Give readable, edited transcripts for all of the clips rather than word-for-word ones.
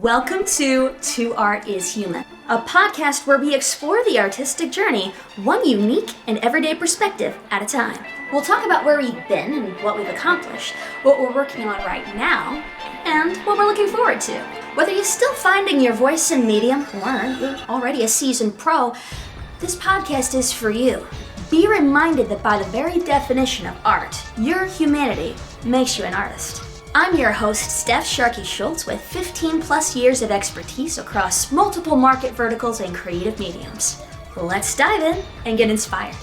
Welcome to Art is Human, a podcast where we explore the artistic journey, one unique and everyday perspective at a time. We'll talk about where we've been and what we've accomplished, what we're working on right now, and what we're looking forward to. Whether you're still finding your voice in medium or you're already a seasoned pro, this podcast is for you. Be reminded that by the very definition of art, your humanity makes you an artist. I'm your host, Steph Sharkey Schultz, with 15 plus years of expertise across multiple market verticals and creative mediums. Let's dive in and get inspired.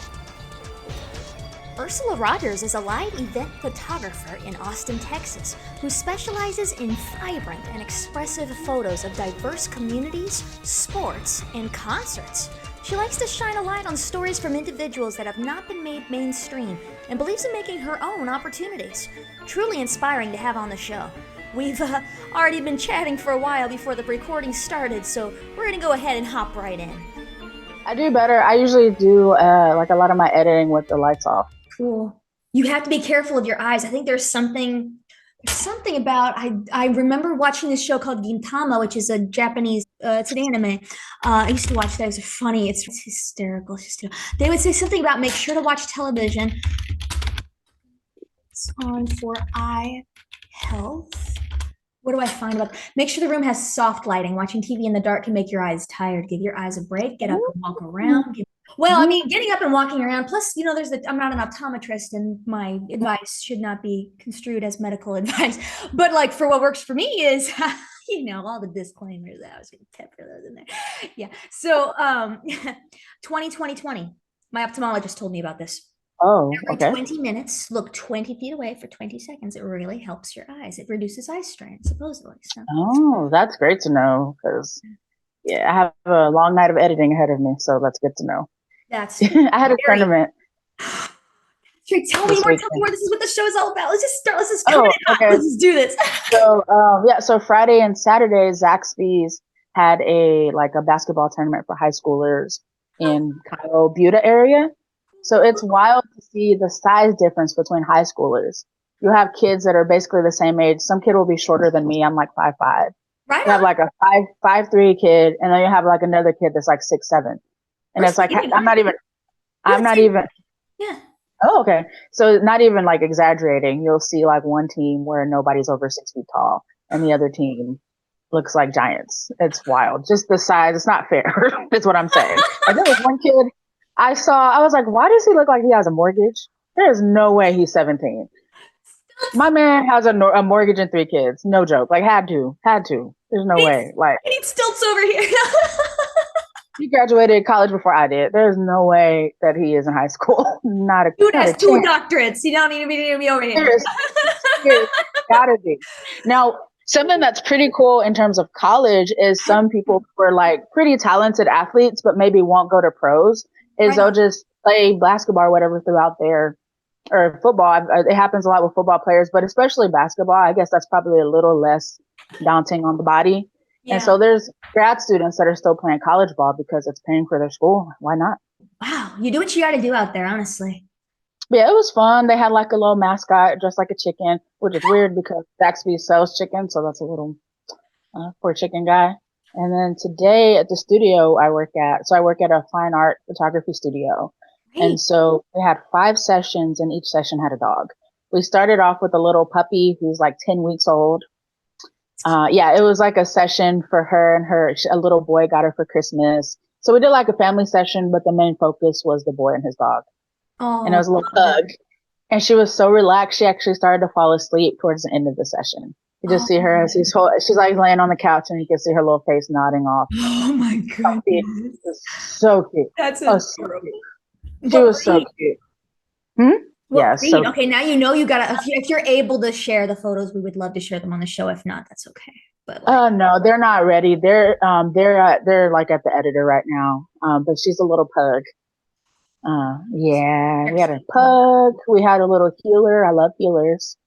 Ursula Rogers is a live event photographer in Austin, Texas, who specializes in vibrant and expressive photos of diverse communities, sports, and concerts. She likes to shine a light on stories from individuals that have not been made mainstream and believes in making her own opportunities. Truly inspiring to have on the show. We've already been chatting for a while before the recording started, so we're going to go ahead and hop right in. I do better. I usually do like a lot of my editing with the lights off. Cool. You have to be careful of your eyes. I think there's something about, I remember watching this show called Gintama, which is a Japanese, it's an anime. I used to watch that. It was funny. It's hysterical. They would say something about make sure to watch television. It's on for eye health. What do I find about make sure the room has soft lighting. Watching TV in the dark can make your eyes tired. Give your eyes a break. Get up and walk around. Getting up and walking around. Plus, I'm not an optometrist, and my advice should not be construed as medical advice. But like for what works for me is, all the disclaimers that I was going to pepper those in there. Yeah. So, 2020. My ophthalmologist told me about this. Oh, Every okay. 20 minutes, look 20 feet away for 20 seconds. It really helps your eyes. It reduces eye strain, supposedly. So. Oh, that's great to know because, I have a long night of editing ahead of me, so that's good to know. That's I had a tournament. Tell me more. This is what the show is all about. Let's just start. Let's just okay. Let's just do this. So Friday and Saturday, Zaxby's had a basketball tournament for high schoolers in Kyle Buda area. So it's wild to see the size difference between high schoolers. You have kids that are basically the same age. Some kid will be shorter than me. I'm like 5'5". Right. You have like a 5'3" kid, and then you have like another kid that's like 6'7". And it's like I'm not even. Yeah. Oh, okay. So not even like exaggerating. You'll see like one team where nobody's over 6 feet tall, and the other team looks like giants. It's wild. Just the size. It's not fair. Is what I'm saying. Like there was one kid I was like, why does he look like he has a mortgage? There's no way he's 17. My man has a mortgage and 3 kids. No joke. Like had to. There's no way. Like I need stilts over here. He graduated college before I did. There's no way that he is in high school. Dude has 2 doctorates. You don't need to be over here. There's gotta be. Now, something that's pretty cool in terms of college is some people who are like pretty talented athletes, but maybe won't go to pros. They'll just play basketball or whatever throughout or football. It happens a lot with football players, but especially basketball. I guess that's probably a little less daunting on the body. Yeah. And so there's grad students that are still playing college ball because it's paying for their school. Why not? Wow. You do what you got to do out there, honestly. Yeah, it was fun. They had like a little mascot just like a chicken, which is weird because Zaxby's sells chicken. So that's a little poor chicken guy. And then today at the studio I work at a fine art photography studio. Right. And so we had 5 sessions and each session had a dog. We started off with a little puppy who's like 10 weeks old. It was like a session for her and a little boy got her for Christmas. So we did like a family session, but the main focus was the boy and his dog. Oh, and it was a little pug. And she was so relaxed. She actually started to fall asleep towards the end of the session. You just see her as she's like laying on the couch and you can see her little face nodding off. Oh my God. So cute. That's adorable. She was so cute. Yeah. So okay, now you gotta if you're able to share the photos, we would love to share them on the show. If not, that's okay. But no, they're not ready. They're like at the editor right now. But she's a little pug. We had a pug. We had a little healer. I love healers.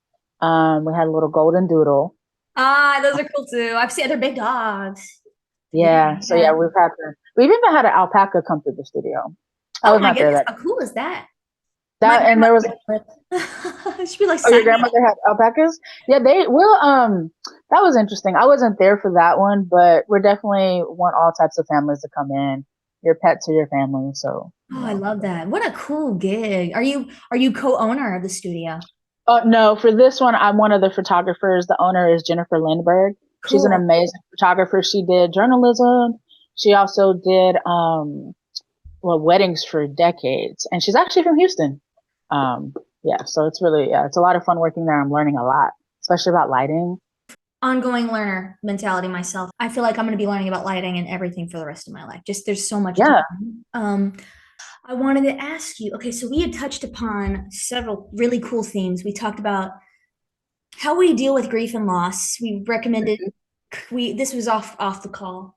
We had a little golden doodle. Those are cool too. I've seen they're big dogs. Yeah. So we've even had an alpaca come through the studio. I was not there. How cool is that? My And there was, grandmother she'd be like, oh, your sign me up. grandmother had alpacas? Yeah, they will. That was interesting. I wasn't there for that one, but we're definitely want all types of families to come in. Your pets or your family. So, Oh, I love that. What a cool gig. Are you co-owner of the studio? oh no, for this one, I'm one of the photographers. The owner is Jennifer Lindbergh. She's an Cool. amazing photographer. She did journalism. She also did well, weddings for decades, and she's actually from Houston. Yeah, so it's really, yeah, it's a lot of fun working there. I'm learning a lot, especially about lighting. Ongoing learner mentality myself. I feel like I'm going to be learning about lighting and everything for the rest of my life. Just there's so much to Yeah. learn. I wanted to ask you, okay, so we had touched upon several really cool themes. We talked about how we deal with grief and loss. We recommended this was off the call.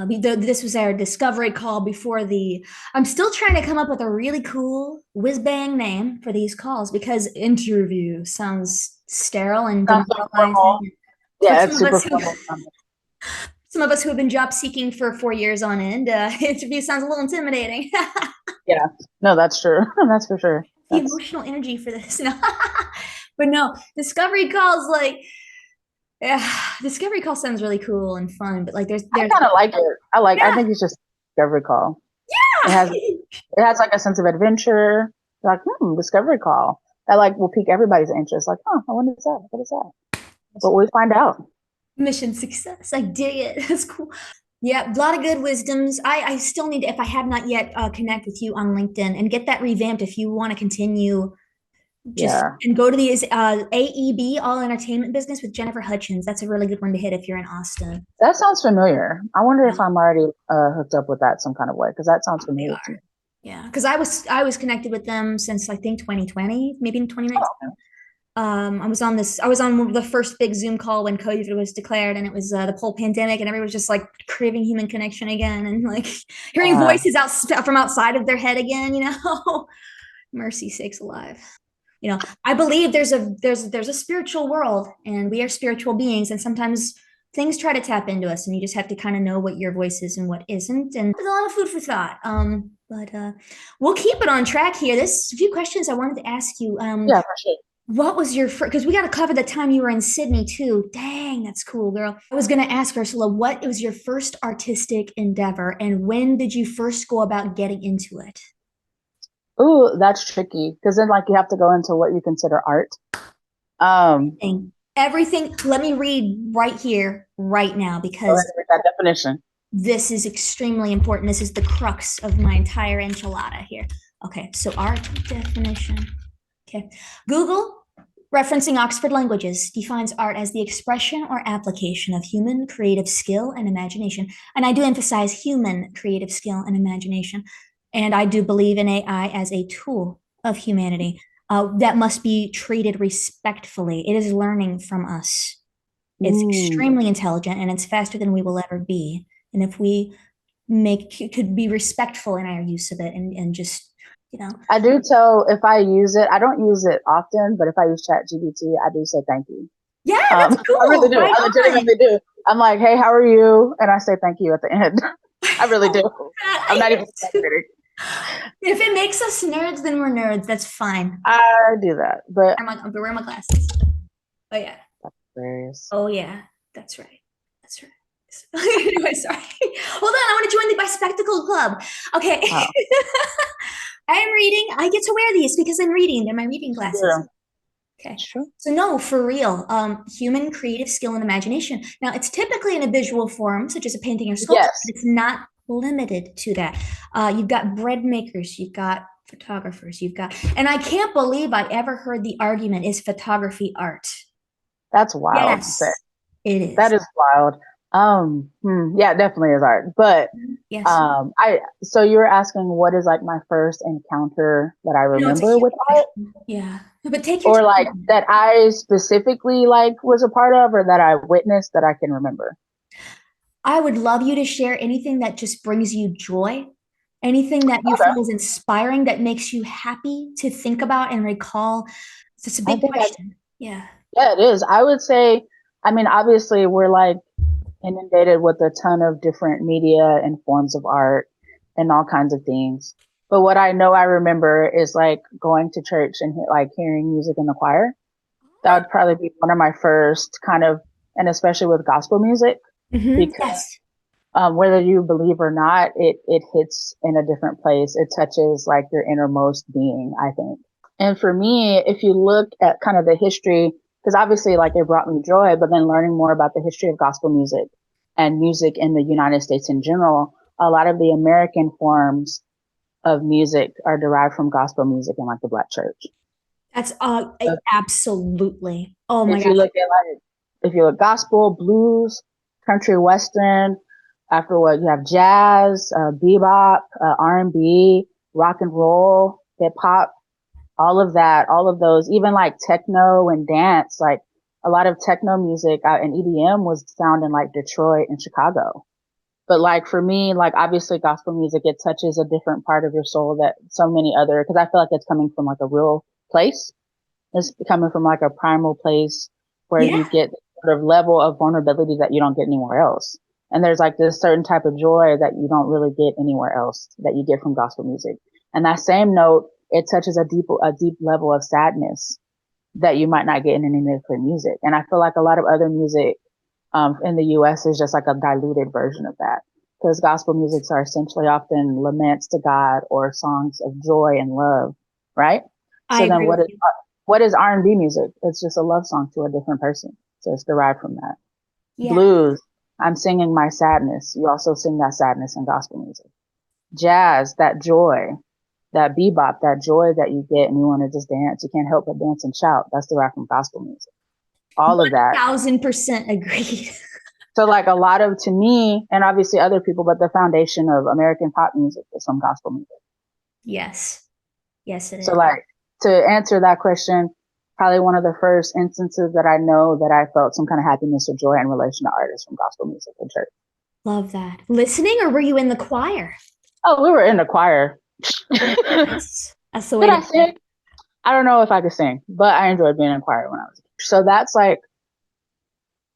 This was our discovery call before the. I'm still trying to come up with a really cool whiz bang name for these calls because interview sounds sterile and Sounds so formal. demoralizing for Yeah, it's super formal. some of us who have been job seeking for 4 years on end. Interview sounds a little intimidating. Yeah, no, that's true. That's for sure. The That's emotional energy for this, no. But no, discovery calls like yeah, discovery call sounds really cool and fun, but like I there's kind of like it. I yeah, think it's just discovery call. It has yeah. it has like a sense of adventure. Like, discovery call. That like will pique everybody's interest. Like, what is that? What is that? But we find out. Mission success. I dig it. That's cool. Yeah, a lot of good wisdoms. I still need to, if I have not yet, connect with you on LinkedIn and get that revamped if you want to continue just Yeah. and go to the AEB, All Entertainment Business with Jennifer Hutchins. That's a really good one to hit if you're in Austin. That sounds familiar. I wonder Yeah, if I'm already hooked up with that some kind of way because that sounds they familiar to me. are. Yeah, because I was connected with them since I think 2020, maybe in 2019. Oh, I was on the first big Zoom call when COVID was declared, and it was the whole pandemic, and everyone was just like craving human connection again, and like hearing yeah. voices out from outside of their head again. Mercy sakes alive. I believe there's a spiritual world, and we are spiritual beings, and sometimes things try to tap into us, and you just have to kind of know what your voice is and what isn't. And there's a lot of food for thought. But we'll keep it on track here. There's a few questions I wanted to ask you. Yeah, for sure. What was your first? Because we got to cover the time you were in Sydney too. Dang, that's cool, girl. I was gonna ask Ursula, what was your first artistic endeavor, and when did you first go about getting into it? Ooh, that's tricky because then like you have to go into what you consider art. Um, Everything. Let me read right here, right now, Go ahead because with that definition. this is extremely important. This is the crux of my entire enchilada here. Okay, so art definition. Okay, Google, referencing Oxford Languages, defines art as the expression or application of human creative skill and imagination. And I do emphasize human creative skill and imagination. And I do believe in AI as a tool of humanity that must be treated respectfully. It is learning from us. It's Mm. extremely intelligent and it's faster than we will ever be. And if we could be respectful in our use of it and just, you know, I do tell if I use it, I don't use it often, but if I use ChatGPT, I do say thank you. yeah, that's I really cool. do. Right I on. legitimately do. I'm like, hey, how are you? And I say thank you at the end. I really do. I'm not even exaggerating. If it makes us nerds, then we're nerds. That's fine. I do that, but I'm wearing my glasses. Oh yeah. hilarious. Oh yeah. That's right. That's right. Anyway, sorry. Hold on. I want to join the Bispectacle Club. Okay. Oh, I am reading. I get to wear these because I'm reading. They're my reading glasses. yeah, Okay. sure. So no, for real. Human creative skill and imagination. Now it's typically in a visual form, such as a painting or sculpture, Yes, but it's not limited to that. You've got bread makers, you've got photographers, and I can't believe I ever heard the argument, is photography art? that's wild to say. Yes, it That is. is wild. Yeah, it definitely is art. But Yes. I so you were asking what is like my first encounter that I No, it's a remember huge with art, question. Yeah. But take your or like time. that I specifically like was a part of, or that I witnessed that I can remember. I would love you to share anything that just brings you joy, anything that you Okay, feel is inspiring, that makes you happy to think about and recall. It's a I big think I question. Yeah. yeah it is. I would say, I mean, obviously we're like inundated with a ton of different media and forms of art and all kinds of things. But what I know I remember is like going to church and like hearing music in the choir. That would probably be one of my first kind of, and especially with gospel music, because Yes. whether you believe or not, it hits in a different place. It touches like your innermost being, I think. And for me, if you look at kind of the history, because obviously like it brought me joy, but then learning more about the history of gospel music and music in the United States in general, a lot of the American forms of music are derived from gospel music in like the Black church. That's So absolutely. Oh my if you gosh. look at like, if you look gospel, blues, country western, afterward you have jazz, bebop, R&B, rock and roll, hip hop, all of that, all of those, even like techno and dance, like a lot of techno music and EDM was found in like Detroit and Chicago. But like for me, like obviously gospel music, it touches a different part of your soul that so many other, because I feel like it's coming from like a real place. It's coming from like a primal place where you Yeah, get sort of level of vulnerability that you don't get anywhere else. And there's like this certain type of joy that you don't really get anywhere else that you get from gospel music. And that same note, it touches a deep level of sadness that you might not get in any different music. And I feel like a lot of other music in the US is just like a diluted version of that. Because gospel musics are essentially often laments to God or songs of joy and love, right? I So then agree with you. what is R&B music? It's just a love song to a different person. So it's derived from that. Yeah. Blues, I'm singing my sadness. You also sing that sadness in gospel music. Jazz, that joy, that bebop, that joy that you get and you want to just dance. You can't help but dance and shout. That's derived from gospel music. All of that. 1000% agreed. So like a lot of, to me, and obviously other people, but the foundation of American pop music is from gospel music. Yes. Yes, it So is. like to answer that question, probably one of the first instances that I know that I felt some kind of happiness or joy in relation to art is from gospel music in church. Love that. Listening, or were you in the choir? Oh, we were in the choir. Did That's the way to I be. sing? I don't know if I could sing, but I enjoyed being in choir when I was a kid. So that's like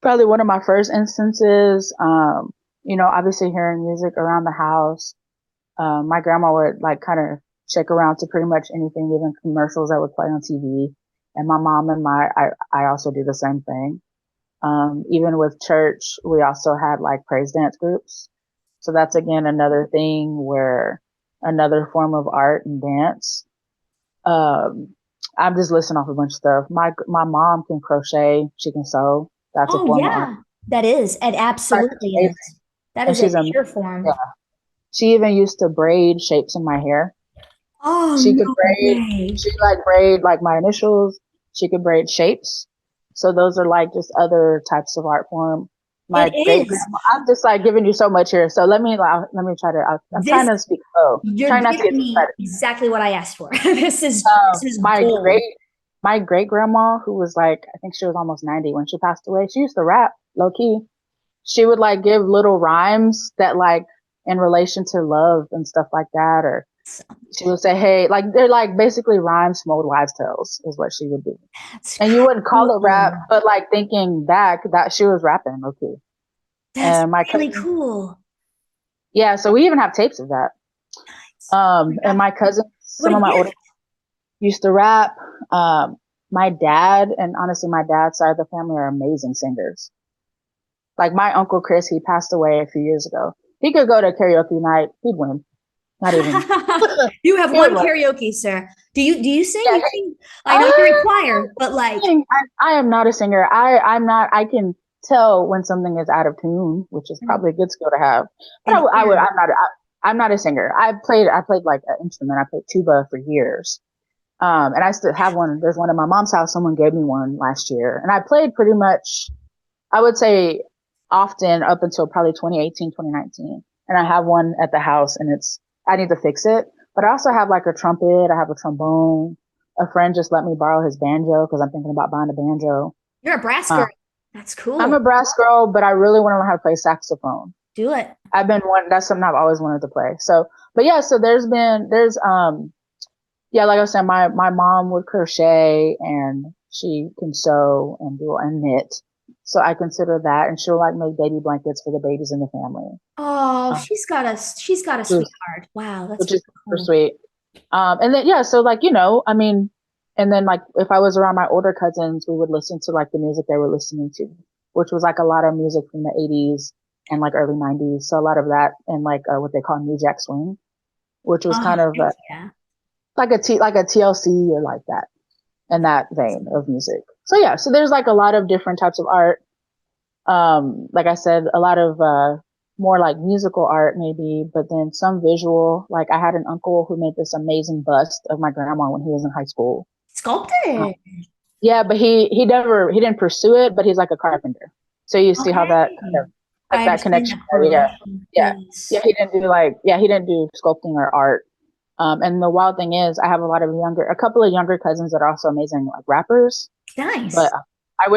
probably one of my first instances. Obviously hearing music around the house. My grandma would like kind of check around to pretty much anything, even commercials that would play on TV. And my mom and I also do the same thing. Even with church, we also had like praise dance groups. So that's again another thing where another form of art and dance. Um, I'm just listing off a bunch of stuff. My mom can crochet. She can sew. That's a Oh, form of art. yeah. That is. It That's absolutely amazing. is. That And is a she's a, pure yeah. form. She even used to braid shapes in my hair. Oh, She could no braid, way. she like braid like my initials. She could braid shapes. So those are like just other types of art form. It My great is. grandma, I'm just like giving you so much here. So let me try to, I'm trying This, to speak slow. you're Trying not to get giving too me excited. exactly what I asked for. This is My gold. my great grandma, who was like, I think she was almost 90 when she passed away. She used to rap low key. She would like give little rhymes that like in relation to love and stuff like that, or she would say, hey, like they're like basically rhymes from old wives' tales is what she would do. That's And you wouldn't call it rap, cool. but like thinking back that she was rapping, okay. That's And my really cousin, cool. yeah, so we even have tapes of that. Oh my And gosh. my cousins, What some a of my gift. older used to rap. My dad and honestly my dad's side of the family are amazing singers. Like my uncle Chris, he passed away a few years ago. He could go to karaoke night, he'd win. Not even. You have He would won win. karaoke, sir. Do you sing? Yeah. You sing? I know you're in choir, but like, I am not a singer. I'm not. I can tell when something is out of tune, which is probably a good skill to have. But it I would. is. I'm not a singer. I played like an instrument. I played tuba for years. And I still have one. There's one in my mom's house. Someone gave me one last year, and I played pretty much. I would say often up until probably 2018, 2019. And I have one at the house, and I need to fix it. But I also have like a trumpet. I have a trombone. A friend just let me borrow his banjo because I'm thinking about buying a banjo. You're a brass Uh, girl. That's I'm a cool. brass girl, but I really want to learn how to play saxophone. Do it. That's something I've always wanted to play. So, but yeah, so yeah, like I was saying, my mom would crochet and she can sew and do and knit. So I consider that, and she'll like make baby blankets for the babies in the family, Oh, um, she's got a which is sweetheart. Wow, that's which really is super cool. sweet. And then, yeah, so like, I mean, and then like if I was around my older cousins, we would listen to like the music they were listening to, which was like a lot of music from the 80s and like early 90s. So a lot of that and like what they call New Jack Swing, which was Oh, kind of heck yeah. like a TLC or like that in that vein of music. So yeah, so there's like a lot of different types of art. Like I said, a lot of more like musical art maybe, but then some visual. Like I had an uncle who made this amazing bust of my grandma when he was in high school. Uh, Sculpted. yeah, but he didn't pursue it, but he's like a carpenter. So you see how that kind of Okay. like I that understand connection that there. Yeah, correlation. yeah, yeah. Yes. He didn't do sculpting or art. And the wild thing is, I have a couple of younger cousins that are also amazing like rappers. But Nice. I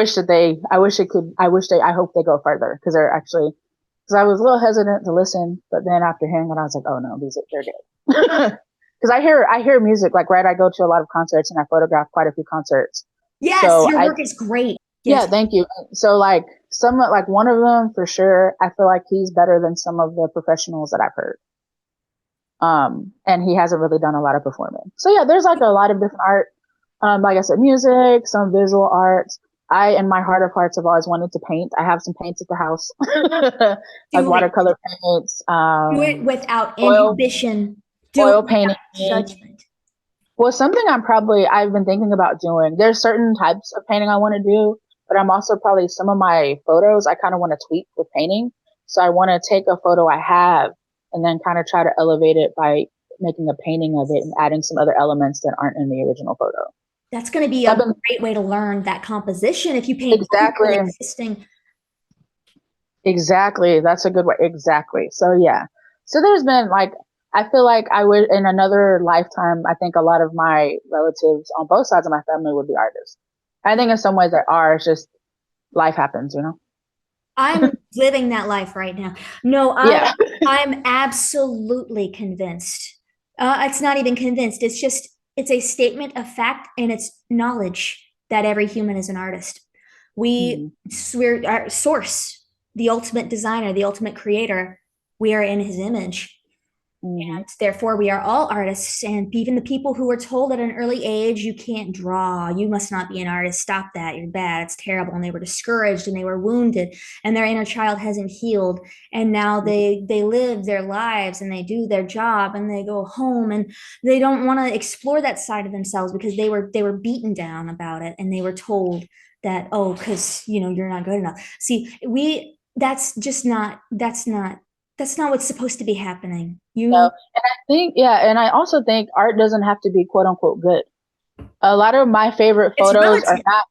hope they go further because because I was a little hesitant to listen, but then after hearing it, I was like, oh no, they're good. Because I hear music, like, right, I go to a lot of concerts and I photograph quite a few concerts. Yes, So your work is great. yeah, Yes. thank you. So like like one of them for sure, I feel like he's better than some of the professionals that I've heard. And he hasn't really done a lot of performing. So yeah, there's like a lot of different art. Like I said, music, some visual arts. In my heart of hearts, have always wanted to paint. I have some paints at the house, like Do it. watercolor paints, Do it without oil, inhibition. Do it oil without painting. judgment. Well, something I've been thinking about doing. There's certain types of painting I want to do, but I'm also probably some of my photos I kind of want to tweak with painting. So I want to take a photo I have and then kind of try to elevate it by making a painting of it and adding some other elements that aren't in the original photo. That's going to be So I've a been great way to learn that composition if you paint over exactly, the existing. exactly. That's a good way. Exactly. So yeah. So there's been like I feel like I would in another lifetime. I think a lot of my relatives on both sides of my family would be artists. I think in some ways they are. It's just life happens, you know? I'm living that life right now. No, Yeah. I'm absolutely convinced. It's not even convinced. It's a statement of fact and it's knowledge that every human is an artist. We Mhm. we're our source, the ultimate designer, the ultimate creator. We are in his image. Mhm. Therefore, we are all artists. And even the people who were told at an early age, you can't draw, you must not be an artist, stop that, you're bad, it's terrible. And they were discouraged and they were wounded, and their inner child hasn't healed. And now they live their lives and they do their job and they go home and they don't want to explore that side of themselves because they were beaten down about it and they were told that, oh, because you're not good enough. See, we that's just not that's not what's supposed to be happening. No. And I think, yeah, and I also think art doesn't have to be quote unquote good. A lot of my favorite It's photos are relative. not,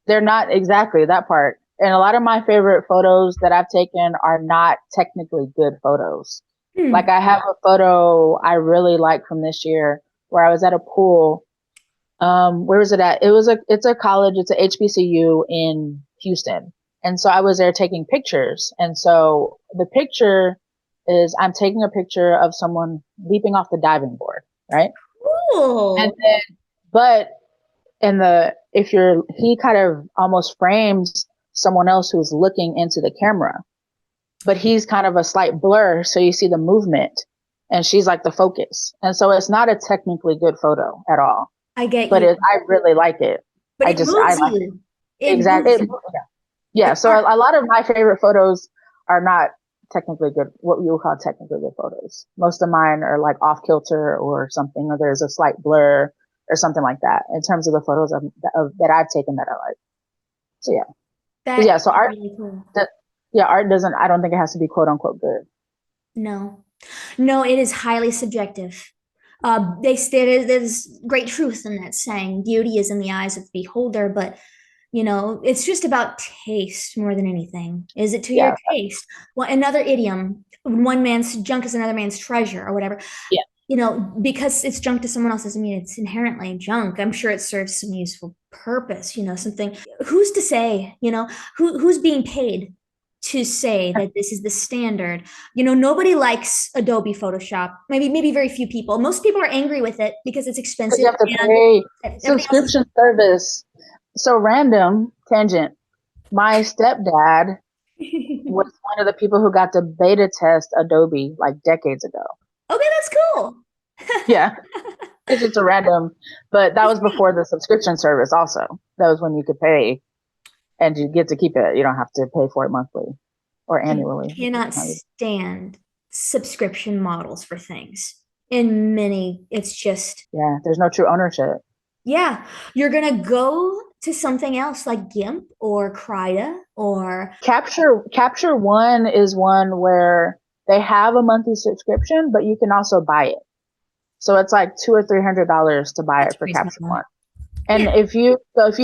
they're not exactly that part. And a lot of my favorite photos that I've taken are not technically good photos. Like Hmm. I have a photo I really like from this year where I was at a pool. Where was it at? It's a college, it's a HBCU in Houston. And so I was there taking pictures. And so the picture is I'm taking a picture of someone leaping off the diving board, right? And Cool. then, but in the, if you're, he kind of almost frames someone else who's looking into the camera, but he's kind of a slight blur. So you see the movement and she's like the focus. And so it's not a technically good photo at all, I get but you. I really like it. But it I moves like you. it. It Exactly. moves you. Yeah. It's So art. a lot of my favorite photos are not technically good, what you would call technically good photos. Most of mine are like off kilter or something, or there's a slight blur or something like that in terms of the photos that I've taken that I like. So yeah. But That yeah. is So really cool. that, yeah, art doesn't, I don't think it has to be quote unquote good. No. No, it is highly subjective. There's great truth in that saying. Beauty is in the eyes of the beholder, but it's just about taste more than anything. Is it to your Yeah. taste? Well, another idiom, one man's junk is another man's treasure, or whatever. Yeah. Because it's junk to someone else doesn't mean it's inherently junk. I'm sure it serves some useful purpose, something. Who's to say, who's being paid to say that this is the standard? Nobody likes Adobe Photoshop. Maybe very few people. Most people are angry with it because it's Because you expensive have to and pay everything else is subscription service. So random tangent. My stepdad was one of the people who got to beta test Adobe like decades ago. okay, that's cool. Yeah. It's just a random, but that It's was great. before the subscription service also. That was when you could pay and you get to keep it. You don't have to pay for it monthly or I annually. cannot stand subscription models for things. In many, it's just, Yeah, there's no true ownership. yeah, you're gonna go to something else like GIMP or Krita or Capture One is one where they have a monthly subscription, but you can also buy it. So it's like $200 or $300 to buy that's it for Capture reasonable. One. And Yeah, if you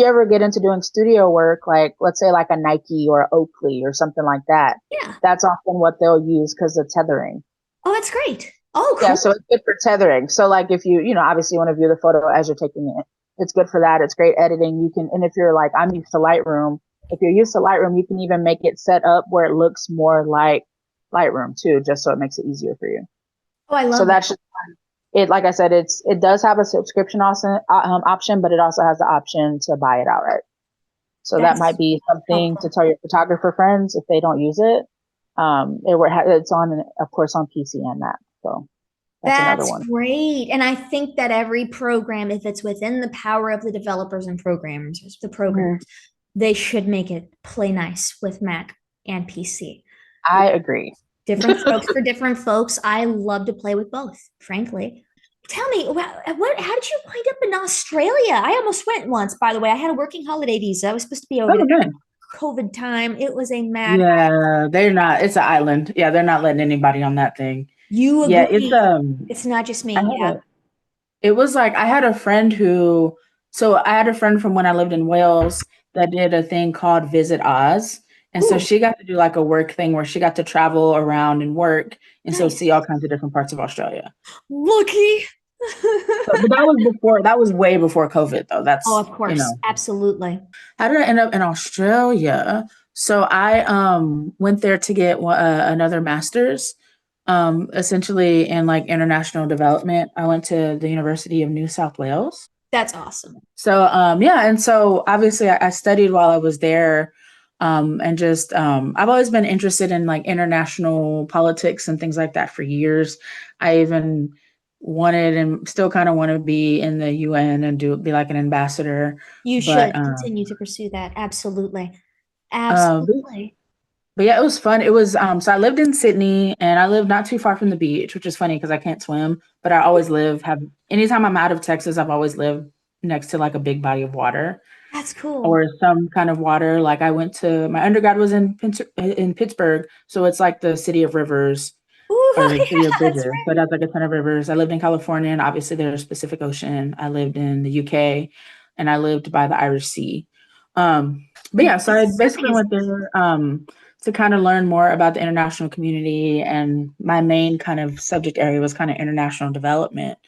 ever get into doing studio work, like let's say like a Nike or Oakley or something like that, yeah. that's often what they'll use because of tethering. Oh, that's great. Oh, Yeah, cool. so it's good for tethering. So like if you know, obviously you want to view the photo as you're taking it, it's good for that. It's great editing. You can, and if you're like, I'm used to Lightroom, if you're used to Lightroom, you can even make it set up where it looks more like Lightroom too, just so it makes it easier for you. Oh, I So love that. that's just it. Like I said, it does have a subscription option, but it also has the option to buy it outright. So that might That's be something to helpful. tell your photographer friends if they don't use it. It's on, of course, on PC and Mac. So that's another That's one. great. And I think that every program, if it's within the power of the developers and programmers, the programmers, Mhm. they should make it play nice with Mac and PC. I agree. Different strokes for different folks. I love to play with both, frankly. Tell me, how did you wind up in Australia? I almost went once, by the way. I had a working holiday visa. I was supposed to be over Oh, there. nice. COVID time. It was a mad. Yeah, they're not. It's an island. Yeah, they're not letting anybody on that thing. You Yeah, it's agree. It's not just I me. had Yeah. a it was like I had a friend who so I had a friend from when I lived in Wales that did a thing called Visit Oz. And so Ooh, she got to do like a work thing where she got to travel around and work and so nice. see all kinds of different parts of Australia. Looky. So, but that was way before COVID though. Oh, That's, of you course. know. Absolutely. How did I end up in Australia? So I went there to get another master's, essentially in like international development. I went to the University of New South Wales. That's awesome. So yeah, and so obviously I studied while I was there, and just I've always been interested in like international politics and things like that for years. I even wanted and still kind of want to be in the UN and do be like an ambassador, You but should continue to pursue that. Absolutely. uh, Absolutely. but yeah, it was fun. It was so I lived in Sydney and I live not too far from the beach, which is funny because I can't swim, but I always have anytime I'm out of Texas, I've always lived next to like a big body of water That's cool. or some kind of water. Like I went to my undergrad was in Pittsburgh, so it's like the city of rivers or Ooh, the city yeah, of that's bridges. So it has like a ton of rivers. I lived in California, and obviously there's Pacific Ocean. I lived in the UK, and I lived by the Irish Sea. But right. yeah, so I Surfing basically is went there to kind of learn more about the international community, and my main kind of subject area was kind of international development.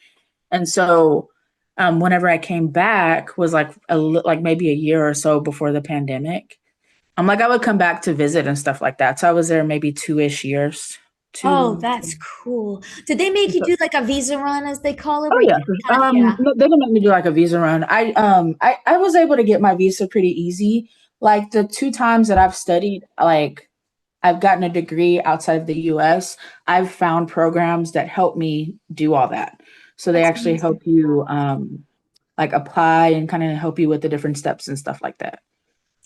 And so, whenever I came back was like like maybe a year or so before the pandemic. I'm like I would come back to visit and stuff like that. So I was there maybe 2-ish years. Oh, Two. that's cool. Did they make you do like a visa run, as they call it, Oh where you yeah. kind of, yeah. No, they didn't make me do like a visa run. I was able to get my visa pretty easy. Like the two times that I've studied, like I've gotten a degree outside of the US, I've found programs that help me do all that. So they That's actually amazing. help you like apply and kind of help you with the different steps and stuff like that.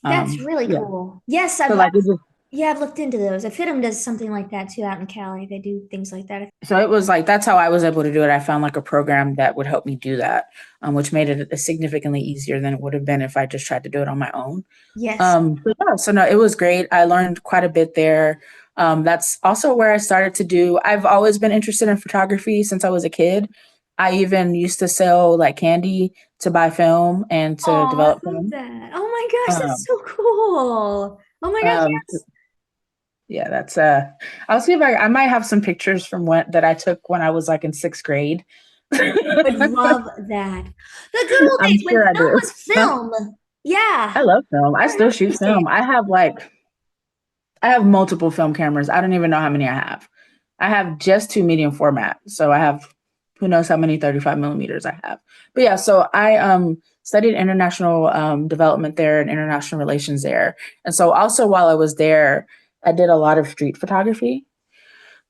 That's really Yeah. cool. Yes, So like it just yeah, I've looked into those. FITM does something like that too out in Cali. They do things like that. so it was like that's how I was able to do it. I found like a program that would help me do that, which made it significantly easier than it would have been if I just tried to do it on my own. Yes. But yeah, so no, it was great. I learned quite a bit there. That's also where I started to do. I've always been interested in photography since I was a kid. I even used to sell like candy to buy film and to Oh, I develop love film. that. Oh my gosh, that's Um, so cool. Oh my gosh, um, yes. yeah, that's I'll see if I might have some pictures from when that I took when I was like in sixth grade. Would love that. The good old I'm days when sure I film do. was film. Yeah. I love film. I Very still much shoot these days. film. I have multiple film cameras. I don't even know how many I have. I have just two medium format. So I have who knows how many 35 millimeters I have. But yeah, so I studied international development there and international relations there. And so also while I was there, I did a lot of street photography.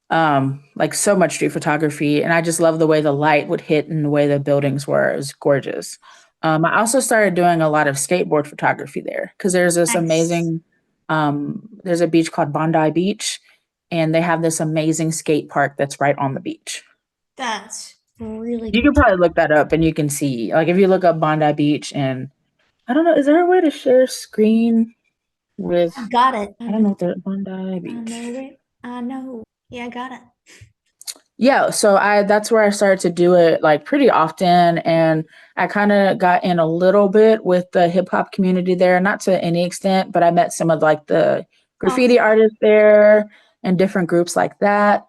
like so much street photography, and I just love the way the light would hit and the way the buildings were. It was gorgeous. I also started doing a lot of skateboard photography there because there's this Nice. amazing, there's a beach called Bondi Beach, and they have this amazing skate park that's right on the beach. That's really You cool. can probably look that up and you can see, like, if you look up Bondi Beach, and I don't know, is there a way to share screen with, I got it. I I don't know. know if they're Bondi I Beach. know it. I know. Yeah, I got it. Yeah, so I that's where I started to do it like pretty often, and I kind of got in a little bit with the hip hop community there, not to any extent, but I met some of like the Oh, graffiti artists there and different groups like that.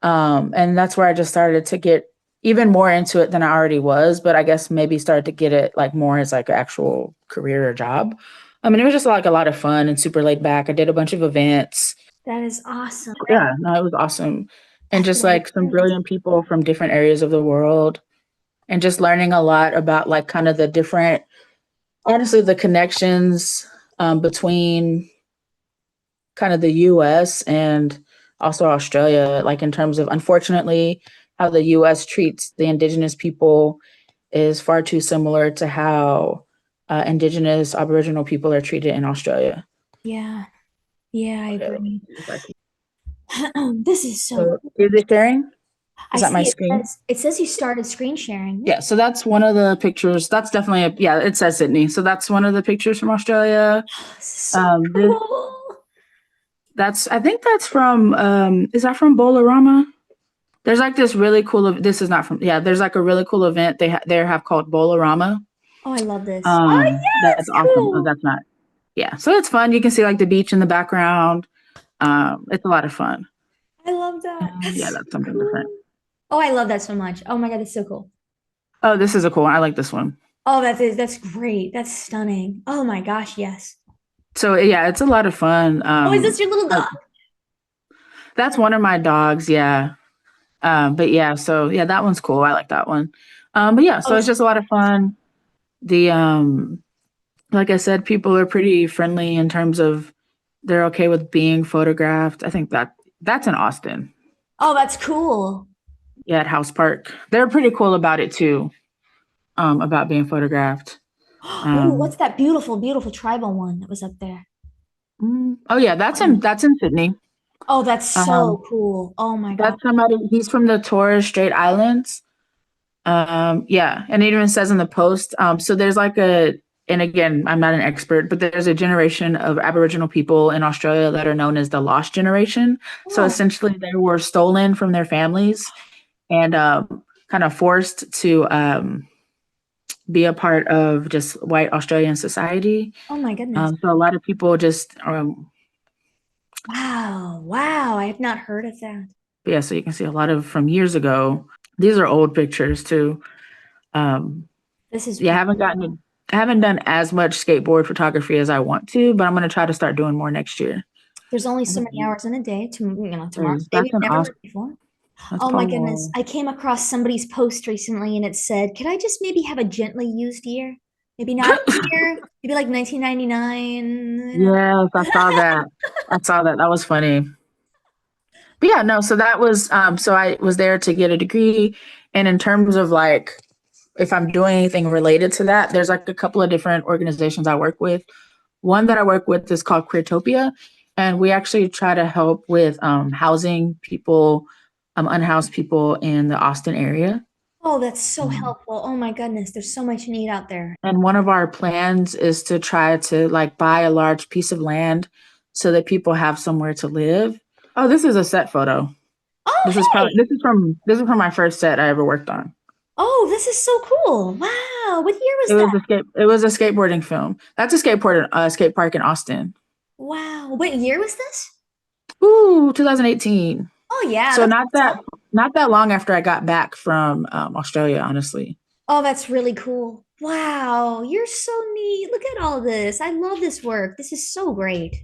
And that's where I just started to get even more into it than I already was, but I guess maybe started to get it like more as like an actual career or job. I mean, it was just like a lot of fun and super laid back. I did a bunch of events. that is awesome. Yeah, no, it was awesome. And That's just what I like some heard. brilliant people from different areas of the world, and just learning a lot about like kind of the different, honestly, the connections between kind of the US and also Australia, like in terms of, unfortunately, how the US treats the indigenous people is far too similar to how indigenous Aboriginal people are treated in Australia. Yeah. Yeah, I Okay, let me agree. see if I can. This is so So, cool. is it sharing? I Is that my see screen? it says you started screen sharing. Yeah, so that's one of the pictures. That's definitely yeah, it says Sydney. So that's one of the pictures from Australia. This is so This cool. that's I think that's from is that from Bolorama? There's like this really cool this is not from yeah, there's like a really cool event they have called Bolorama. Oh, I love this. Oh, That's yes, awesome. Oh, cool. that's not. Yeah. So it's fun. You can see like the beach in the background. It's a lot of fun. I love that. Yeah, That's so that's something cool. different. Oh, I love that so much. Oh my God, it's so cool. Oh, this is a cool one. I like this one. Oh, that's great. That's stunning. Oh my gosh, yes. So yeah, it's a lot of fun. Oh, is this your little Uh, dog? that's one of my dogs. Yeah. But yeah, so yeah, that one's cool. I like that one. But yeah, so Oh, it's just a lot of fun. The like I said, people are pretty friendly in terms of they're okay with being photographed. I think that's in Austin. oh, that's cool. Yeah, at House Park. They're pretty cool about it too, about being photographed. Oh, Um what's that beautiful, beautiful tribal one that was up there? oh yeah, that's in Sydney. Oh, that's Um so cool. Oh my God. that's somebody he's from the Torres Strait Islands. Yeah, and it even says in the post, so there's like a, and again, I'm not an expert, but there's a generation of Aboriginal people in Australia that are known as the lost generation. So Oh, essentially, they were stolen from their families and kind of forced to be a part of just white Australian society. oh my goodness. So a lot of people just, Wow. Wow. I have not heard of that. yeah, so you can see a lot of from years ago. These are old pictures too. Um, This is Yeah, I haven't done as much skateboard photography as I want to, but I'm gonna try to start doing more next year. there's only I so think many hours in a day to, tomorrow's a day that's we've an never awesome, lived before. that's Oh my goodness. Paul. I came across somebody's post recently and it said, could I just maybe have a gently used year? Maybe not a year, maybe like 1999. Yes, I saw that. I saw that. That was funny. But yeah, no, so that was so I was there to get a degree. And in terms of like if I'm doing anything related to that, there's like a couple of different organizations I work with. One that I work with is called Queertopia, and we actually try to help with housing people, unhoused people in the Austin area. Oh, that's so Mm. helpful. Oh my goodness. There's so much need out there. And one of our plans is to try to like buy a large piece of land so that people have somewhere to live. Oh, this is a set photo. Oh, hey. This is from my first set I ever worked on. Oh, this is so cool. Wow. What year was that? It was a skateboarding film. That's a skate park in Austin. Wow. What year was this? Ooh, 2018. Oh, yeah. So That's awesome. not that long after I got back from Australia, honestly. Oh, that's really cool. Wow. You're so neat. Look at all this. I love this work. This is so great.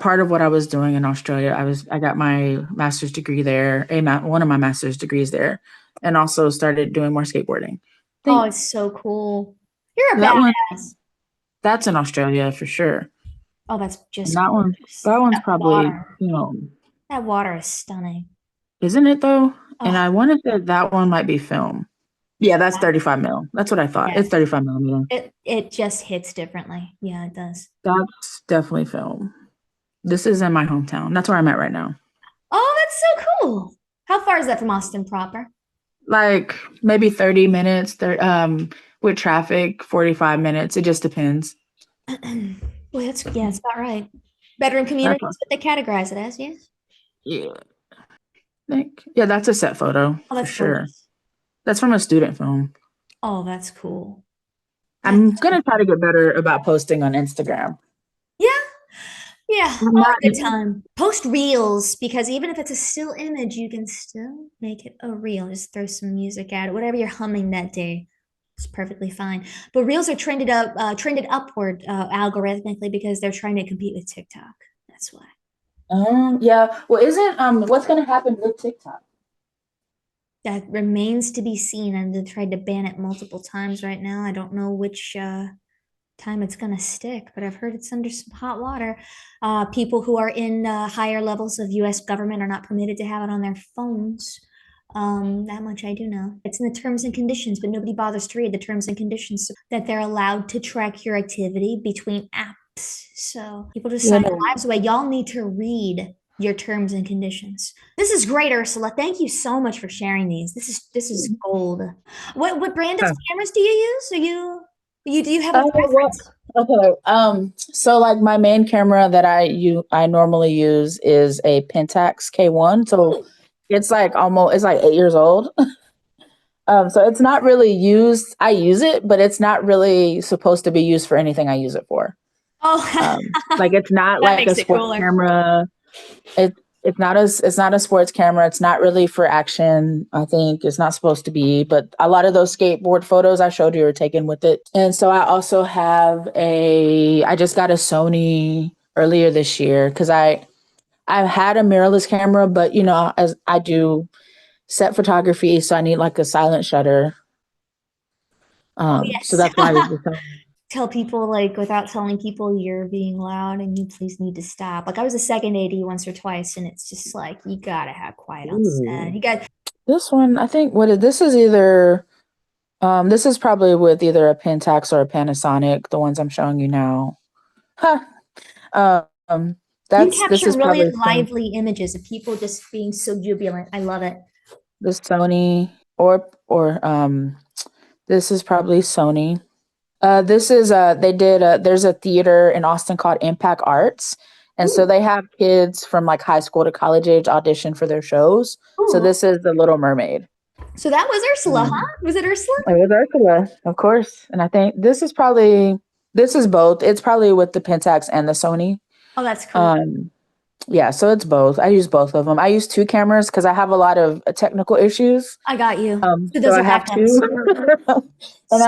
Part of what I was doing in Australia, I got my master's degree there, one of my master's degrees there, and also started doing more skateboarding. I Oh, think it's so cool. You're a that one badass. that's in Australia for sure. Oh, that's And just gorgeous. that one's That probably, water. you know, That water is stunning. Isn't it though? And Oh, I wanted that one might be film. Yeah, that's 35 mil. That's what I thought. It's yes. 35 millimeter. It just hits differently. Yeah, it does. That's definitely film. This is in my hometown. That's where I'm at right now. Oh, that's so cool. How far is that from Austin proper? Like maybe 30 minutes, with traffic, 45 minutes. It just depends. Well, that's about right. Bedroom That's community is what they categorize it as, yes. yeah. Yeah, that's a set photo Oh, for that's sure. gorgeous. That's from a student film. Oh, that's cool. That's I'm gonna try to get better about posting on Instagram. yeah, yeah. I'm All not a good time. Post reels because even if it's a still image, you can still make it a reel. Just throw some music at it, whatever you're humming that day. It's perfectly fine. But reels are trended upward algorithmically because they're trying to compete with TikTok. That's why. Yeah. Well, isn't what's gonna happen with TikTok? That remains to be seen, and they tried to ban it multiple times right now. I don't know which time it's gonna stick, but I've heard it's under some hot water. People who are in higher levels of U.S. government are not permitted to have it on their phones. That much I do know. It's in the terms and conditions, but nobody bothers to read the terms and conditions that they're allowed to track your activity between apps. So people just Yeah, sign their no. lives away. Y'all need to read your terms and conditions. This is great, Ursula. Thank you so much for sharing these. This is gold. What brand of Yeah. cameras do you use? Do you have a Well, preference? okay. So like my main camera that I normally use is a Pentax K1. So Ooh. it's like 8 years old. So it's not really used. I use it, but it's not really supposed to be used for anything I use it for. Oh, Like it's not that like a makes it sports cooler. camera. It it's not a sports camera. It's not really for action. I think it's not supposed to be. But a lot of those skateboard photos I showed you are taken with it. And so I also have I just got a Sony earlier this year because I've had a mirrorless camera, but as I do set photography, so I need like a silent shutter. Oh, So yes. that's why I use the Sony. Tell people like without telling people you're being loud and you please need to stop. Like I was a second AD once or twice, and it's just like you gotta have quiet on set. Ooh. You got This one, I think this is either this is probably with either a Pentax or a Panasonic, the ones I'm showing you now. Huh. Um, you this capture is really probably lively images of people just being so jubilant. I love it. this Sony or this is probably Sony. This is they did there's a theater in Austin called Impact Arts. And so Ooh, they have kids from like high school to college age audition for their shows. So ooh. this is The Little Mermaid. So that was Ursula, huh? Um, Was it Ursula? it was Ursula, of course. And I think this is both. It's probably with the Pentax and the Sony. Oh, that's cool. Um, yeah, so it's both. I use both of them. I use two cameras because I have a lot of technical issues. I got you. So So those I are have backups. two. And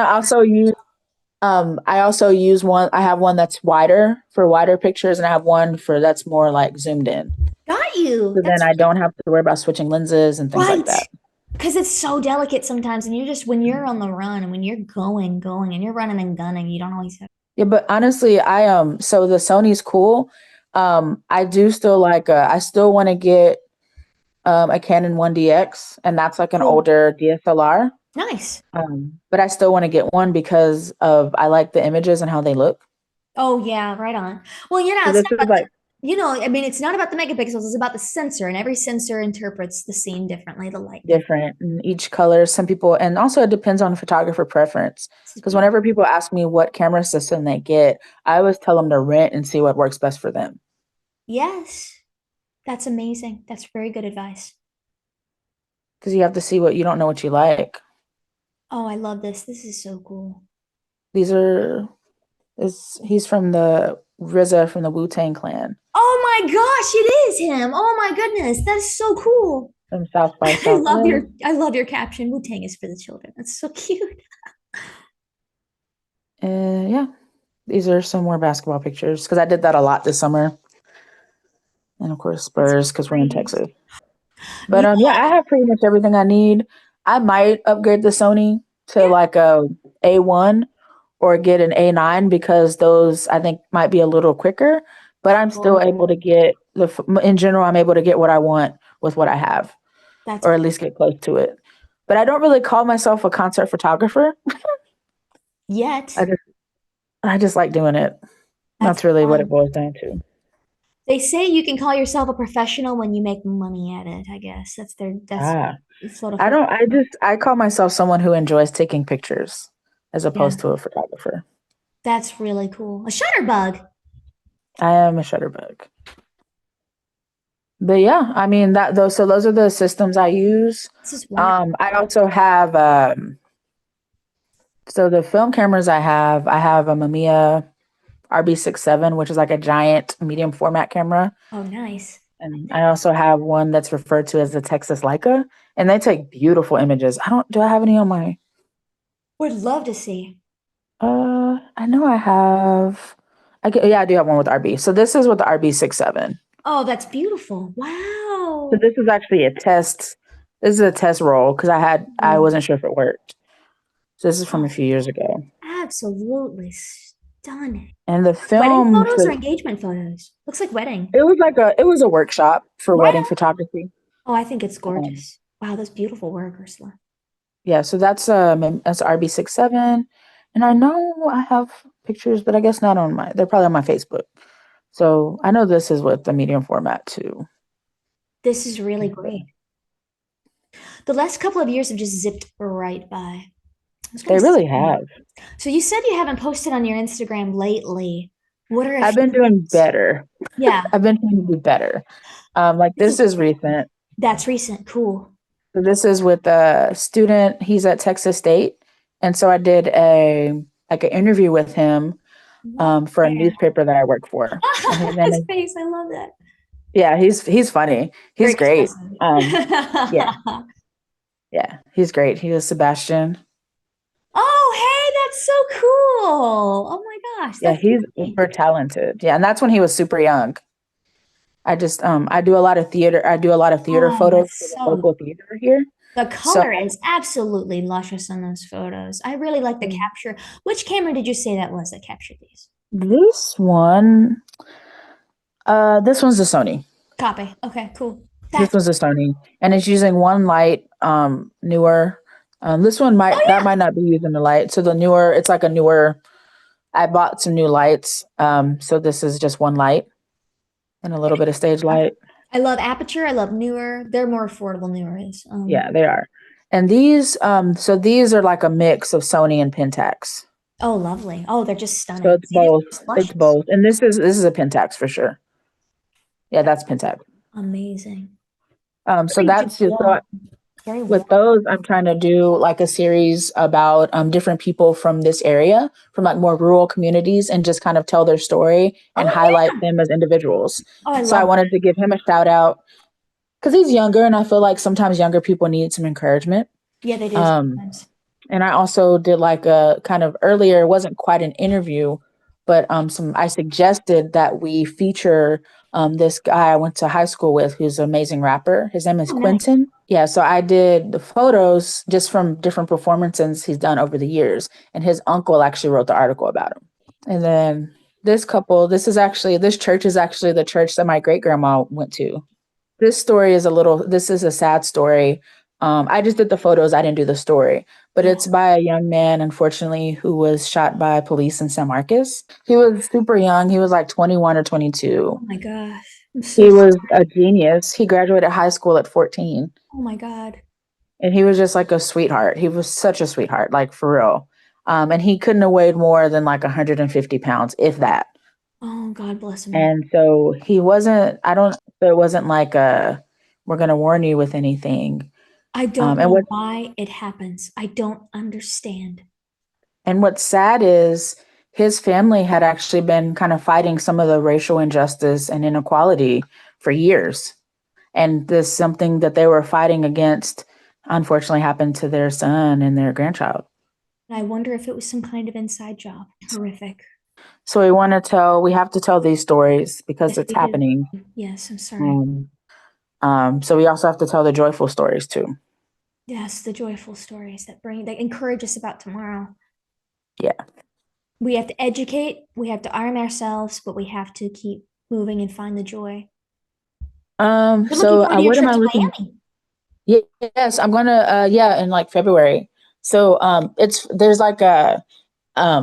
I also use one. I have one that's wider for wider pictures, and I have one for that's more like zoomed in. Got you. So then That's I don't have to worry about switching lenses and things like right. that. Because it's so delicate sometimes, and when you're on the run and when you're going, and you're running and gunning, you don't always have. Yeah, but honestly, so the Sony's cool. I do still I still want to get a Canon 1DX, and that's like an Cool. older DSLR. Nice. But I still want to get one because of I like the images and how they look. Oh yeah, right on. Well, So it's this not is about like I mean, it's not about the megapixels, it's about the sensor, and every sensor interprets the scene differently, the light differently. different in each color. Some people, and also it depends on photographer preference. This is Because beautiful. whenever people ask me what camera system they get, I always tell them to rent and see what works best for them. Yes, that's amazing. That's very good advice. Because you have to see what you don't know what you like. Oh, I love this. This is so cool. These are is he's from the RZA from the Wu-Tang Clan Oh my gosh, it is him. Oh my goodness, that's so cool. from South by I love Southwest. I love your caption. Wu-Tang is for the children. That's so cute. And yeah, these are some more basketball pictures because I did that a lot this summer. And of course That's Spurs because we're in great. Texas. But You yeah, I have pretty much everything I need. I might upgrade the Sony to yeah, like a A1 or get an A9 because those I think might be a little quicker, but I'm still oh, able to get in general I'm able to get what I want with what I have. That's or at least get close to it. But I don't really call myself a concert photographer. yet. I just I just like doing it. That's That's really what it fun. boils down to. They say you can call yourself a professional when you make money at it, I guess. That's Ah, sort of I what, don't. I call myself someone who enjoys taking pictures, as yeah. opposed to a photographer. That's really cool. A shutterbug. I am a shutterbug. But yeah, I mean that those. So those are the systems I use. This is wonderful. I also have. So the film cameras I have a Mamiya RB67, which is like a giant medium format camera. Oh, nice. And I also have one that's referred to as the Texas Leica, and they take beautiful images. Do I have any on my, Would love to see. I know I have, yeah, I do have one with RB. So this is with the RB67. Oh, that's beautiful. So Wow. this is actually a test. This is a test roll because I Oh, wasn't sure if it worked. So this is from a oh, few years ago. absolutely stunning. And the Wedding film photos for, or engagement photos? Looks like wedding. it was a workshop for Right wedding on. photography. Oh, I think it's Um, gorgeous. Wow, that's beautiful work, Ursula. Yeah, so that's RB67. And I know I have pictures, but I guess not on they're probably on my Facebook. So I know this is with the medium format too. This is really great. The last couple of years have just zipped right by. I was gonna They say, really have. so you said you haven't posted on your Instagram lately. What are a I've few been doing things? better. Yeah, I've been trying to do better. Like this this is is recent. that's recent. Cool. So this is with a student, he's at Texas State. And so I did an interview with him Love for a hair. newspaper that I work for. And his name His is, face, I love that. yeah, he's funny. Very He's great. expressive. Yeah, yeah, he's great. He was Sebastian. Oh, hey, that's so cool. Oh my gosh, Yeah, that's he's great. super talented. Yeah, and that's when he was super young. I do a lot of theater. I do a lot of theater Oh, photos for that's the so. local theater here. The So color is absolutely luscious in those photos. I really like the capture. Which camera did you say that was that captured these? this one, this one's the Sony. Copy. Okay, cool. This That's was a Sony, and it's using one light, newer. This one oh yeah. might not be using the light. So the newer, it's like a newer. I bought some new lights. So this is just one light and a little bit of stage light. I love Aperture. I love Newer. They're more affordable. Newer is. Yeah, they are. And so these are like a mix of Sony and Pentax. Oh, lovely. Oh, they're just So stunning. it's See, these both. are just It's luscious. both. And this is a Pentax for sure. Yeah, that's Pentax. Amazing. So Really that's just so warm. Very with warm. those, I'm trying to do like a series about different people from this area, from like more rural communities, and just kind of tell their story and Oh highlight yeah. them as individuals. Oh, I So I love that. wanted to give him a shout out because he's younger, and I feel like sometimes younger people need some encouragement. Yeah, they do Um, sometimes. And I also did like a kind of earlier, it wasn't quite an interview, but I suggested that we feature this guy I went to high school with who's an amazing rapper. His name is Oh, nice. Quentin. Yeah, so I did the photos just from different performances he's done over the years. And his uncle actually wrote the article about him. And then this church is actually the church that my great grandma went to. This is a sad story. I just did the photos, I didn't do the story, but Yeah. it's by a young man, unfortunately, who was shot by police in San Marcos. He was super young. He was like 21 or Oh 22. my gosh. I'm so He sorry. was a genius. He graduated high school at 14, Oh my God. and he was just like a sweetheart. He was such a sweetheart, like for real. And he couldn't have weighed more than like 150 pounds, if that. Oh, God bless him. And so he wasn't, I don't, so it wasn't like we're going to warn you with anything. I don't Um, and know what why it happens. I don't understand. and what's sad is his family had actually been kind of fighting some of the racial injustice and inequality for years. And this something that they were fighting against unfortunately happened to their son and their grandchild. And I wonder if it was some kind of inside job. Horrific. So we have to tell these stories because Yes, it's we do. happening. Yes, I'm sorry. Um, so we also have to tell the joyful stories too. Yes, the joyful stories that encourage us about tomorrow. Yeah. We have to educate, we have to arm ourselves, but we have to keep moving and find the joy. We're looking So forward to your what am trip I to looking? Miami. Yes, I'm gonna in like February. So there's like a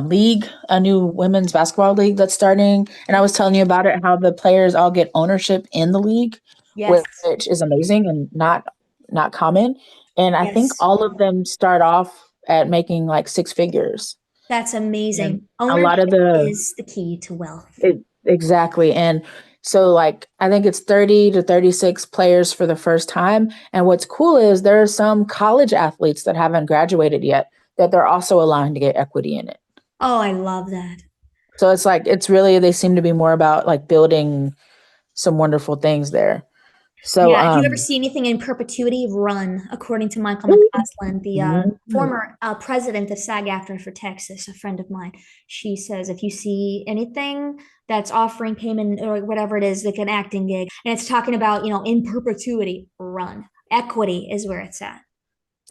league, a new women's basketball league that's starting, and I was telling you about it, how the players all get ownership in the league, Yes. which is amazing and not common. And I think Yes. all of them start off at making like six figures. That's And amazing. a lot Ownership of the is the key to wealth. exactly. And so like I think it's 30 to 36 players for the first time. And what's cool is there are some college athletes that haven't graduated yet that they're also allowing to get equity in it. Oh, I love that. So it's like it's really they seem to be more about like building some wonderful things there. So Yeah, if you ever see anything in perpetuity, run. According to Michael McCaslin, the Mhm. former president of SAG-AFTRA for Texas, a friend of mine, she says if you see anything that's offering payment or whatever it is, like an acting gig, and it's talking about, in perpetuity, run. Equity is where it's at.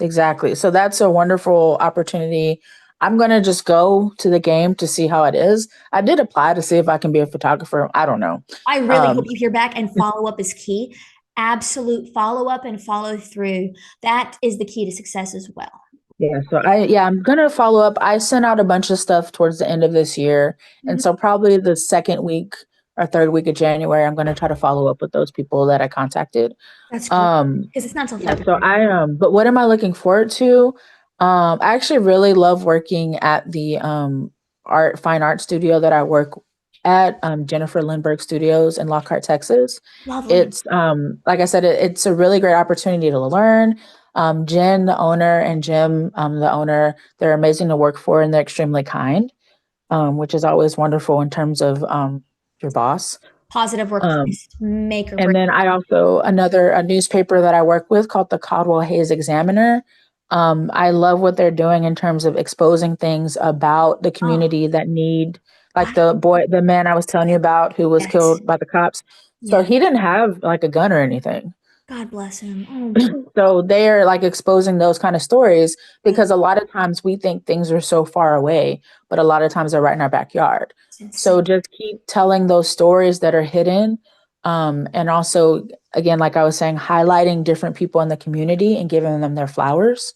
Exactly. So that's a wonderful opportunity. I'm going to just go to the game to see how it is. I did apply to see if I can be a photographer. I don't know. I really hope Um, you hear back, and follow up is key. Absolute follow up and follow through. That is the key to success as well. I'm gonna follow up. I sent out a bunch of stuff towards the end of this year, and Mhm. so probably the second week or third week of January, I'm gonna try to follow up with those people that I contacted. That's great Um, because it's not until yeah, so February. but what am I looking forward to? I actually really love working at the fine art studio that I work at, Jennifer Lindbergh Studios in Lockhart, Texas. Lovely. It's like I said, it's a really great opportunity to learn. Jen, the owner, and Jim, the owner, they're amazing to work for and they're extremely kind, which is always wonderful in terms of your boss. Positive Um, workplace, make or and break. then I also a newspaper that I work with called the Caldwell Hayes Examiner. I love what they're doing in terms of exposing things about the Oh, community that need, like I, the man I was telling you about who was yes. killed by the cops. So Yeah. he didn't have like a gun or anything. God bless him. Oh, So they're like exposing those kind of stories that's because a lot of times we think things are so far away, but a lot of times they're right in our backyard. insane. So just keep telling those stories that are hidden. And also, again, like I was saying, highlighting different people in the community and giving them their flowers.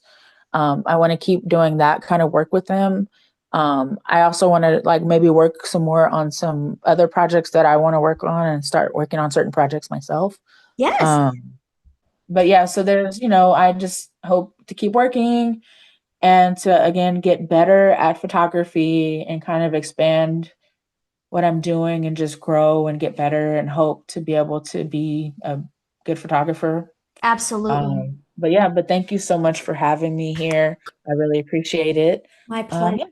I want to keep doing that kind of work with them. I also want to like maybe work some more on some other projects that I want to work on and start working on certain projects myself. Yes, Um, but yeah, so there's, I just hope to keep working and to again get better at photography and kind of expand what I'm doing and just grow and get better and hope to be able to be a good photographer. absolutely. But thank you so much for having me here. I really appreciate it. My Yeah, pleasure.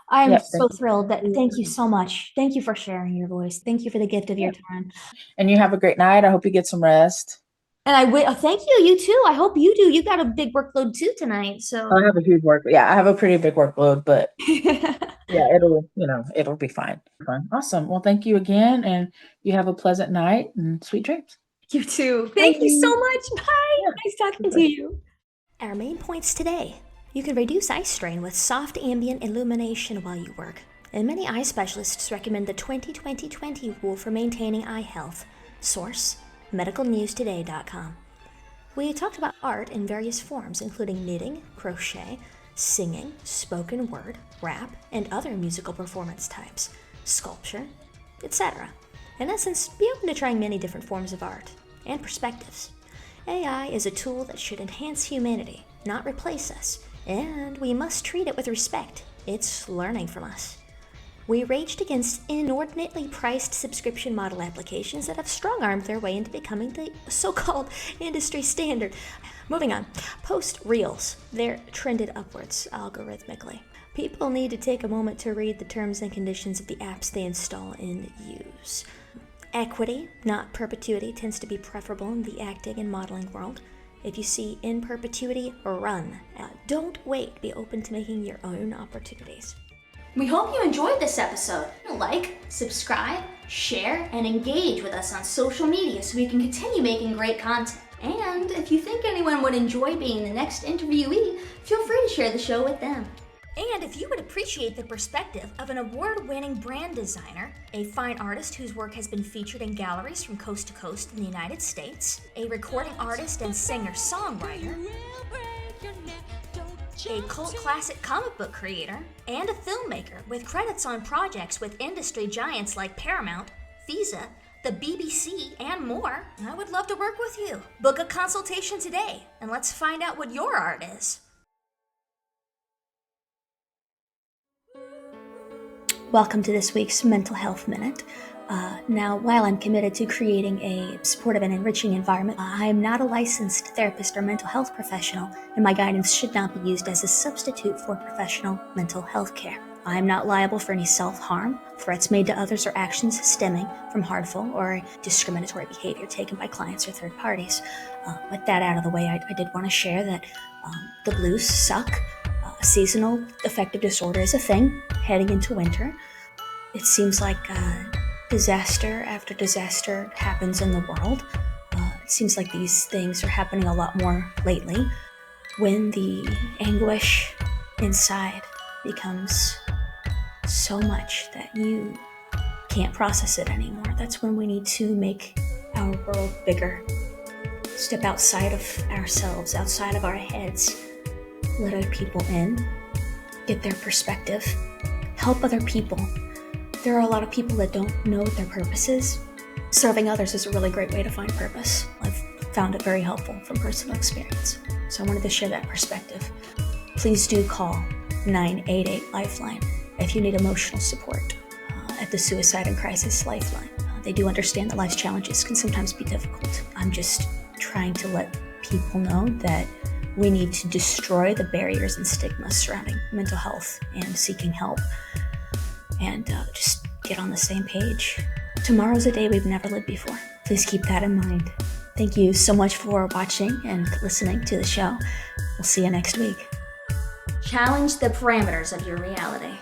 I'm yeah, so thank you. thrilled that thank you so much. Thank you for sharing your voice. Thank you for the gift of your Yeah. time. And you have a great night. I hope you get some rest. And I will thank you, you too. I hope you do. You got a big workload too tonight. So I have a huge work. Yeah, I have a pretty big workload, but yeah, it'll be fine. Fine. Awesome. Well, thank you again, and you have a pleasant night and sweet dreams. you too. Thank you so Bye. much. Bye. Yeah. Nice talking to Super. you. Our main points today. You can reduce eye strain with soft ambient illumination while you work. And many eye specialists recommend the 20-20-20 rule for maintaining eye health. Source: medicalnewstoday.com. We talked about art in various forms, including knitting, crochet, singing, spoken word, rap, and other musical performance types, sculpture, etc. In essence, be open to trying many different forms of art and perspectives. AI is a tool that should enhance humanity, not replace us, and we must treat it with respect. It's learning from us. We raged against inordinately priced subscription model applications that have strong armed their way into becoming the so called industry standard. Moving on, post reels. They're trended upwards algorithmically. People need to take a moment to read the terms and conditions of the apps they install and use. Equity, not perpetuity, tends to be preferable in the acting and modeling world. If you see in perpetuity, run. Don't wait. Be open to making your own opportunities. We hope you enjoyed this episode. Like, subscribe, share, and engage with us on social media so we can continue making great content. And if you think anyone would enjoy being the next interviewee, feel free to share the show with them. And if you would appreciate the perspective of an award-winning brand designer, a fine artist whose work has been featured in galleries from coast to coast in the United States, a recording artist and singer-songwriter, a cult classic comic book creator, and a filmmaker with credits on projects with industry giants like Paramount, Visa, the BBC, and more, I would love to work with you. Book a consultation today, and let's find out what your art is. Welcome to this week's Mental Health Minute. Now, while I'm committed to creating a supportive and enriching environment, I am not a licensed therapist or mental health professional, and my guidance should not be used as a substitute for professional mental health care. I am not liable for any self-harm, threats made to others, or actions stemming from harmful or discriminatory behavior taken by clients or third parties. With that out of the way, I did want to share that the blues suck. Seasonal affective disorder is a thing heading into winter. It seems like disaster after disaster happens in the world. It seems like these things are happening a lot more lately. When the anguish inside becomes so much that you can't process it anymore, that's when we need to make our world bigger. Step outside of ourselves, outside of our heads. Let other people in, get their perspective, help other people. There are a lot of people that don't know what their purpose is. Serving others is a really great way to find purpose. I've found it very helpful from personal experience. So I wanted to share that perspective. Please do call 988-LIFELINE if you need emotional support at the Suicide and Crisis Lifeline. They do understand that life's challenges can sometimes be difficult. I'm just trying to let people know that we need to destroy the barriers and stigmas surrounding mental health and seeking help, and just get on the same page. Tomorrow's a day we've never lived before. Please keep that in mind. Thank you so much for watching and listening to the show. We'll see you next week. Challenge the parameters of your reality.